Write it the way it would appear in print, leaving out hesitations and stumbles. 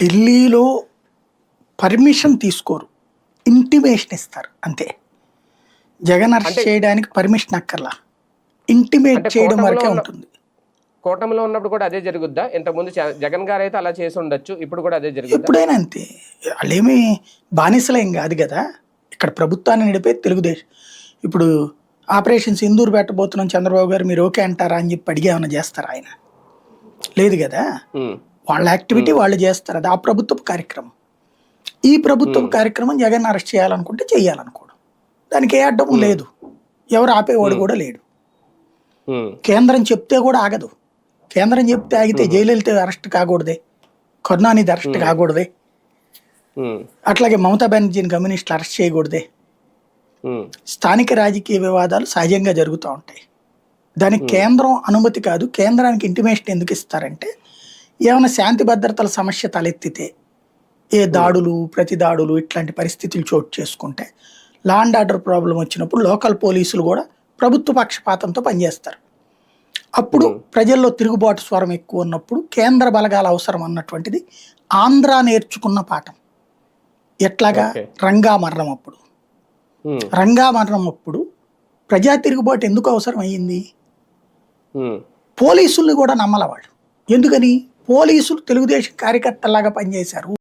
ఢిల్లీలో పర్మిషన్ తీసుకోరు, ఇంటిమేషన్ ఇస్తారు అంతే. జగన్ అరెస్ట్ చేయడానికి పర్మిషన్ అక్కర్లా, ఇంటిమేట్ చేయడం వరకే ఉంటుంది. కూటమిలో ఉన్నప్పుడు కూడా అదే జరుగుద్దా? ఇంతకుముందు జగన్ గారు అయితే అలా చేసి ఉండొచ్చు, ఇప్పుడు కూడా అదే జరుగుద్దా? ఎప్పుడైనా అంతే. వాళ్ళేమి బానిసలేం కాదు కదా, ఇక్కడ ప్రభుత్వాన్ని నడిపే తెలుగుదేశం. ఇప్పుడు ఆపరేషన్ సింధూర్ పెట్టబోతున్నాం చంద్రబాబు గారు, మీరు ఓకే అంటారా అని చెప్పి అడిగి ఏమైనా చేస్తారా? ఆయన లేదు కదా, వాళ్ళ యాక్టివిటీ వాళ్ళు చేస్తారు, అది ఆ ప్రభుత్వపు కార్యక్రమం. ఈ ప్రభుత్వపు కార్యక్రమం జగన్ అరెస్ట్ చేయాలనుకుంటే చెయ్యాలనుకోవడం, దానికి ఏ అడ్డం లేదు, ఎవరు ఆపేవాడు కూడా లేడు. కేంద్రం చెప్తే కూడా ఆగదు, కేంద్రం చెప్తే ఆగితే జయలలిత అరెస్ట్ కాకూడదే, కరుణానిధి అరెస్ట్ కాకూడదే, అట్లాగే మమతా బెనర్జీని కమ్యూనిస్టులు అరెస్ట్ చేయకూడదే. స్థానిక రాజకీయ వివాదాలు సహజంగా జరుగుతూ ఉంటాయి, దానికి కేంద్రం అనుమతి కాదు. కేంద్రానికి ఇంటిమేషన్ ఎందుకు ఇస్తారంటే, ఏమైనా శాంతి భద్రతల సమస్య తలెత్తితే, ఏ దాడులు ప్రతి దాడులు ఇట్లాంటి పరిస్థితులు చోటు చేసుకుంటే, లా అండ్ ఆర్డర్ ప్రాబ్లం వచ్చినప్పుడు లోకల్ పోలీసులు కూడా ప్రభుత్వ పక్షపాతంతో పనిచేస్తారు. అప్పుడు ప్రజల్లో తిరుగుబాటు స్వరం ఎక్కువ ఉన్నప్పుడు కేంద్ర బలగాల అవసరం అన్నటువంటిది ఆంధ్ర నేర్చుకున్న పాఠం. ఎట్లాగా? రంగా మరణం అప్పుడు, రంగా మరణం అప్పుడు ప్రజా తిరుగుబాటు ఎందుకు అవసరం అయ్యింది? పోలీసుల్ని కూడా నమ్మల వాళ్ళు. ఎందుకని? పోలీసులు తెలుగుదేశం కార్యకర్తలాగా పనిచేశారు.